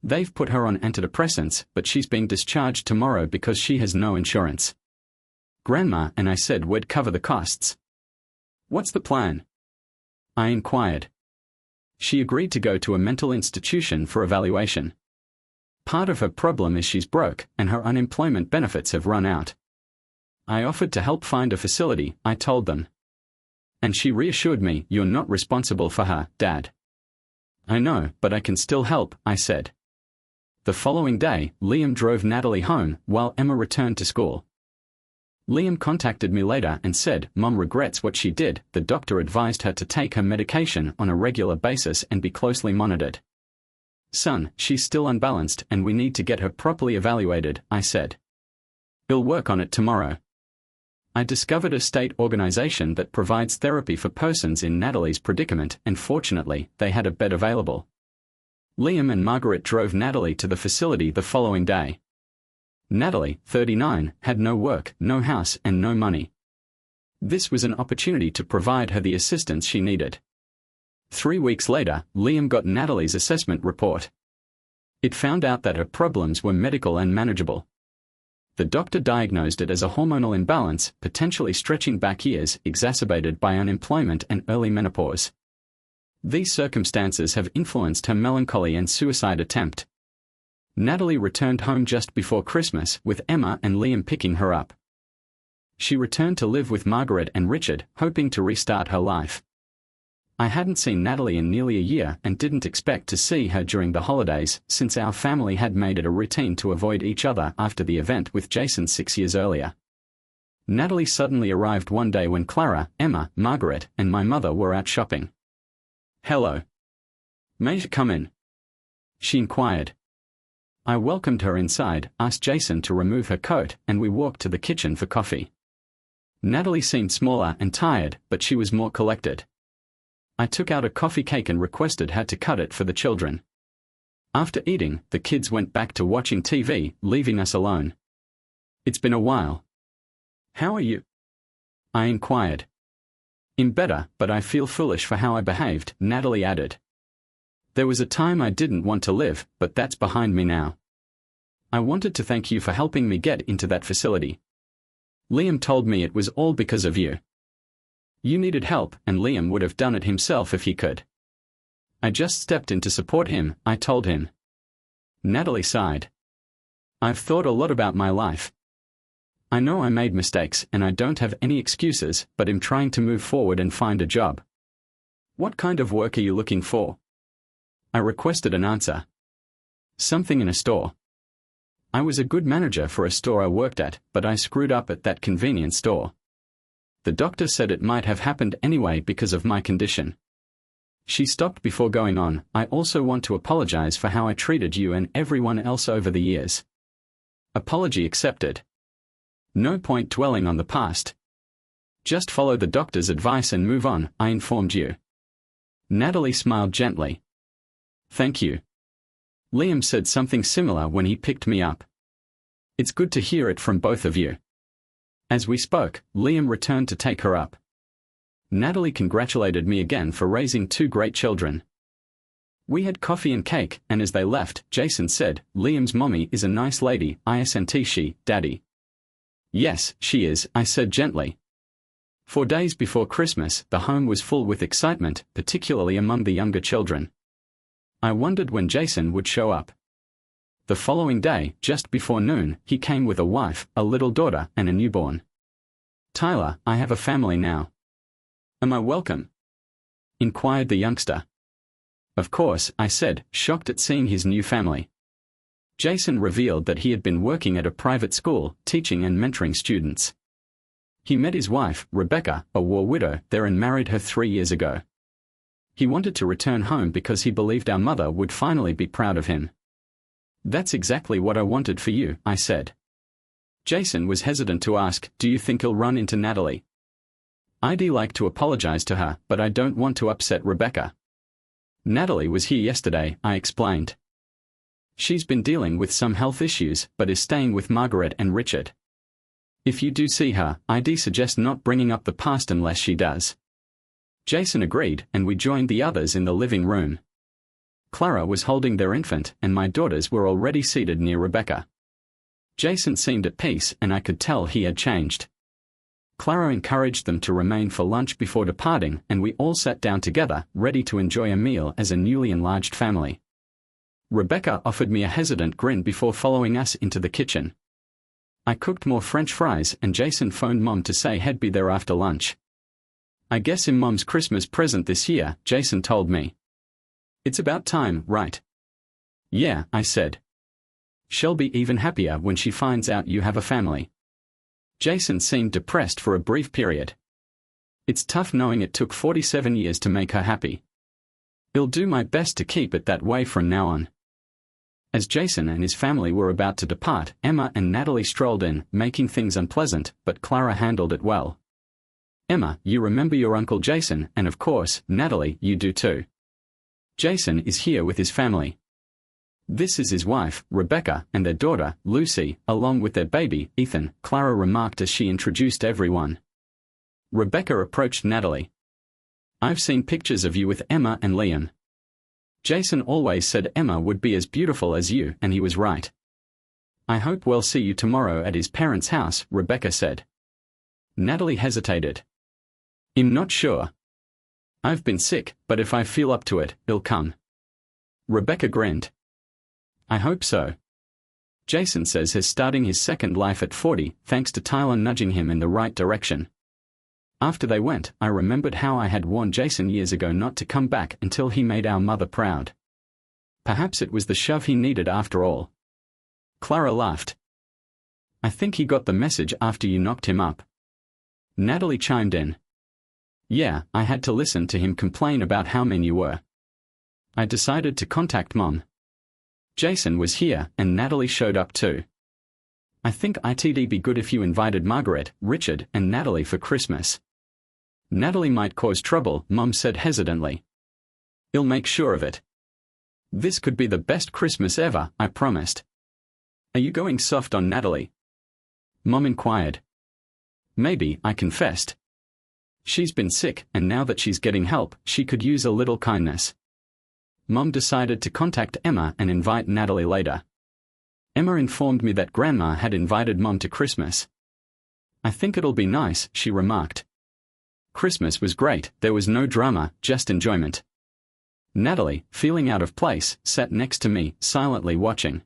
They've put her on antidepressants, but she's being discharged tomorrow because she has no insurance. Grandma and I said we'd cover the costs. What's the plan? I inquired. She agreed to go to a mental institution for evaluation. Part of her problem is she's broke, and her unemployment benefits have run out. I offered to help find a facility, I told them. And she reassured me, you're not responsible for her, Dad. I know, but I can still help, I said. The following day, Liam drove Natalie home, while Emma returned to school. Liam contacted me later and said, Mom regrets what she did. The doctor advised her to take her medication on a regular basis and be closely monitored. Son, she's still unbalanced and we need to get her properly evaluated, I said. I'll work on it tomorrow. I discovered a state organization that provides therapy for persons in Natalie's predicament, and fortunately, they had a bed available. Liam and Margaret drove Natalie to the facility the following day. Natalie, 39, had no work, no house, and no money. This was an opportunity to provide her the assistance she needed. 3 weeks later, Liam got Natalie's assessment report. It found out that her problems were medical and manageable. The doctor diagnosed it as a hormonal imbalance, potentially stretching back years, exacerbated by unemployment and early menopause. These circumstances have influenced her melancholy and suicide attempt. Natalie returned home just before Christmas, with Emma and Liam picking her up. She returned to live with Margaret and Richard, hoping to restart her life. I hadn't seen Natalie in nearly a year and didn't expect to see her during the holidays, since our family had made it a routine to avoid each other after the event with Jason 6 years earlier. Natalie suddenly arrived one day when Clara, Emma, Margaret, and my mother were out shopping. "Hello. May I come in?" she inquired. I welcomed her inside, asked Jason to remove her coat, and we walked to the kitchen for coffee. Natalie seemed smaller and tired, but she was more collected. I took out a coffee cake and requested her to cut it for the children. After eating, the kids went back to watching TV, leaving us alone. "It's been a while. How are you?" I inquired. "I'm better, but I feel foolish for how I behaved," Natalie added. "There was a time I didn't want to live, but that's behind me now. I wanted to thank you for helping me get into that facility. Liam told me it was all because of you. You needed help, and Liam would have done it himself if he could. I just stepped in to support him," I told him. Natalie sighed. "I've thought a lot about my life. I know I made mistakes and I don't have any excuses, but I'm trying to move forward and find a job. What kind of work are you looking for?" I requested an answer. "Something in a store. I was a good manager for a store I worked at, but I screwed up at that convenience store. The doctor said it might have happened anyway because of my condition." She stopped before going on. "I also want to apologize for how I treated you and everyone else over the years." Apology accepted. No point dwelling on the past. Just follow the doctor's advice and move on, I informed you. Natalie smiled gently. "Thank you. Liam said something similar when he picked me up. It's good to hear it from both of you." As we spoke, Liam returned to take her up. Natalie congratulated me again for raising 2 great children. We had coffee and cake, and as they left, Jason said, "Liam's mommy is a nice lady, isn't she, Daddy?" "Yes, she is," I said gently. 4 days before Christmas, the home was full with excitement, particularly among the younger children. I wondered when Jason would show up. The following day, just before noon, he came with a wife, a little daughter, and a newborn. "Tyler, I have a family now. Am I welcome?" inquired the youngster. "Of course," I said, shocked at seeing his new family. Jason revealed that he had been working at a private school, teaching and mentoring students. He met his wife, Rebecca, a war widow, there and married her 3 years ago. He wanted to return home because he believed our mother would finally be proud of him. "That's exactly what I wanted for you," I said. Jason was hesitant to ask, "Do you think he'll run into Natalie?" "I'd like to apologize to her, but I don't want to upset Rebecca. Natalie was here yesterday," I explained. "She's been dealing with some health issues, but is staying with Margaret and Richard. If you do see her, I'd suggest not bringing up the past unless she does." Jason agreed, and we joined the others in the living room. Clara was holding their infant, and my daughters were already seated near Rebecca. Jason seemed at peace, and I could tell he had changed. Clara encouraged them to remain for lunch before departing, and we all sat down together, ready to enjoy a meal as a newly enlarged family. Rebecca offered me a hesitant grin before following us into the kitchen. I cooked more French fries, and Jason phoned Mom to say he'd be there after lunch. "I guess I'm Mom's Christmas present this year," Jason told me. "It's about time, right?" "Yeah," I said. "She'll be even happier when she finds out you have a family." Jason seemed depressed for a brief period. "It's tough knowing it took 47 years to make her happy. I'll do my best to keep it that way from now on." As Jason and his family were about to depart, Emma and Natalie strolled in, making things unpleasant, but Clara handled it well. Emma, you remember your Uncle Jason, and of course, Natalie, you do too. Jason is here with his family. This is his wife, Rebecca, and their daughter, Lucy, along with their baby, Ethan, Clara remarked as she introduced everyone. Rebecca approached Natalie. I've seen pictures of you with Emma and Liam. Jason always said Emma would be as beautiful as you, and he was right. I hope we'll see you tomorrow at his parents' house, Rebecca said. Natalie hesitated. I'm not sure. I've been sick, but if I feel up to it, I'll come. Rebecca grinned. I hope so. Jason says he's starting his second life at 40, thanks to Tyler nudging him in the right direction. After they went, I remembered how I had warned Jason years ago not to come back until he made our mother proud. Perhaps it was the shove he needed after all. Clara laughed. I think he got the message after you knocked him up. Natalie chimed in. Yeah, I had to listen to him complain about how mean you were. I decided to contact Mom. Jason was here, and Natalie showed up too. I think it'd be good if you invited Margaret, Richard, and Natalie for Christmas. Natalie might cause trouble, Mom said hesitantly. I'll make sure of it. This could be the best Christmas ever, I promised. Are you going soft on Natalie? Mom inquired. Maybe, I confessed. She's been sick, and now that she's getting help, she could use a little kindness. Mom decided to contact Emma and invite Natalie later. Emma informed me that Grandma had invited Mom to Christmas. I think it'll be nice, she remarked. Christmas was great, there was no drama, just enjoyment. Natalie, feeling out of place, sat next to me, silently watching.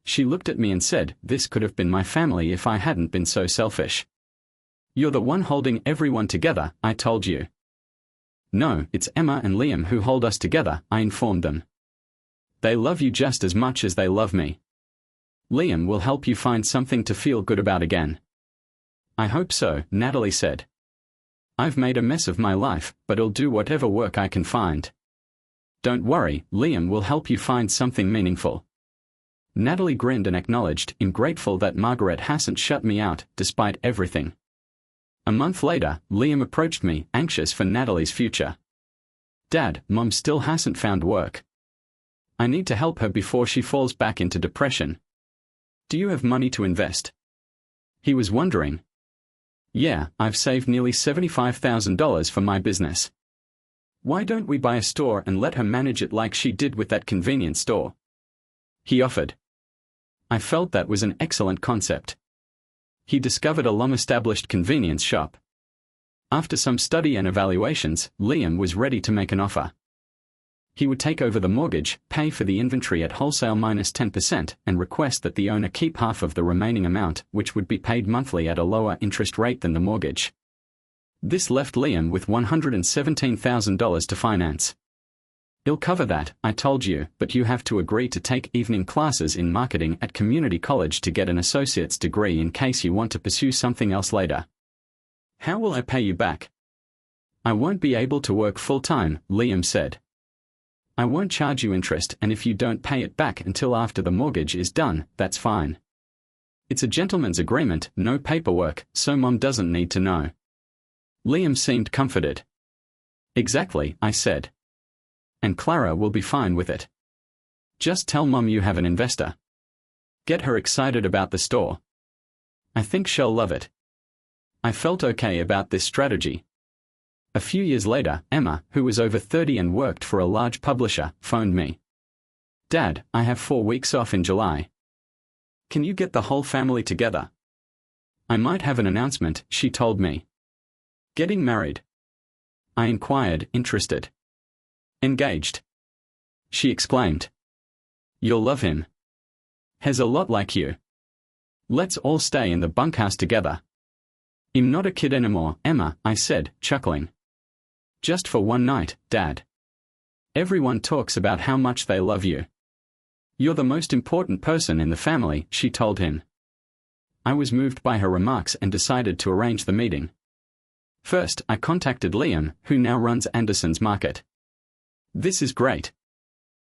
She looked at me and said, this could have been my family if I hadn't been so selfish. You're the one holding everyone together, I told you. No, it's Emma and Liam who hold us together, I informed them. They love you just as much as they love me. Liam will help you find something to feel good about again. I hope so, Natalie said. I've made a mess of my life, but I'll do whatever work I can find. Don't worry, Liam will help you find something meaningful. Natalie grinned and acknowledged, I'm grateful that Margaret hasn't shut me out, despite everything. A month later, Liam approached me, anxious for Natalie's future. Dad, Mom still hasn't found work. I need to help her before she falls back into depression. Do you have money to invest? He was wondering. Yeah, I've saved nearly $75,000 for my business. Why don't we buy a store and let her manage it like she did with that convenience store? He offered. I felt that was an excellent concept. He discovered a long-established convenience shop. After some study and evaluations, Liam was ready to make an offer. He would take over the mortgage, pay for the inventory at wholesale minus 10%, and request that the owner keep half of the remaining amount, which would be paid monthly at a lower interest rate than the mortgage. This left Liam with $117,000 to finance. I'll cover that, I told you, but you have to agree to take evening classes in marketing at community college to get an associate's degree in case you want to pursue something else later. How will I pay you back? I won't be able to work full-time, Liam said. I won't charge you interest, and if you don't pay it back until after the mortgage is done, that's fine. It's a gentleman's agreement, no paperwork, so Mom doesn't need to know. Liam seemed comforted. Exactly, I said. And Clara will be fine with it. Just tell Mom you have an investor. Get her excited about the store. I think she'll love it. I felt okay about this strategy. A few years later, Emma, who was over 30 and worked for a large publisher, phoned me. Dad, I have 4 weeks off in July. Can you get the whole family together? I might have an announcement, she told me. Getting married? I inquired, interested. Engaged. She exclaimed. You'll love him. He's a lot like you. Let's all stay in the bunkhouse together. I'm not a kid anymore, Emma, I said, chuckling. Just for one night, Dad. Everyone talks about how much they love you. You're the most important person in the family, she told him. I was moved by her remarks and decided to arrange the meeting. First, I contacted Liam, who now runs Anderson's Market. This is great.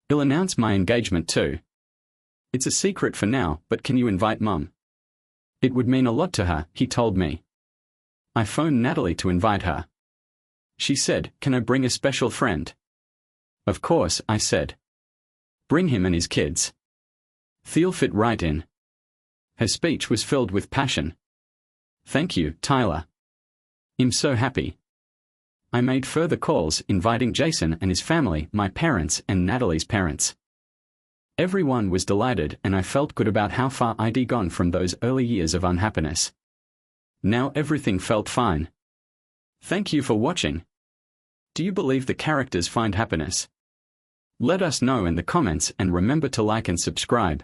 He'll announce my engagement too. It's a secret for now, but can you invite Mum? It would mean a lot to her, he told me. I phoned Natalie to invite her. She said, can I bring a special friend? Of course, I said. Bring him and his kids. They'll fit right in. Her speech was filled with passion. Thank you, Tyler. I'm so happy. I made further calls inviting Jason and his family, my parents and Natalie's parents. Everyone was delighted and I felt good about how far I'd gone from those early years of unhappiness. Now everything felt fine. Thank you for watching. Do you believe the characters find happiness? Let us know in the comments and remember to like and subscribe.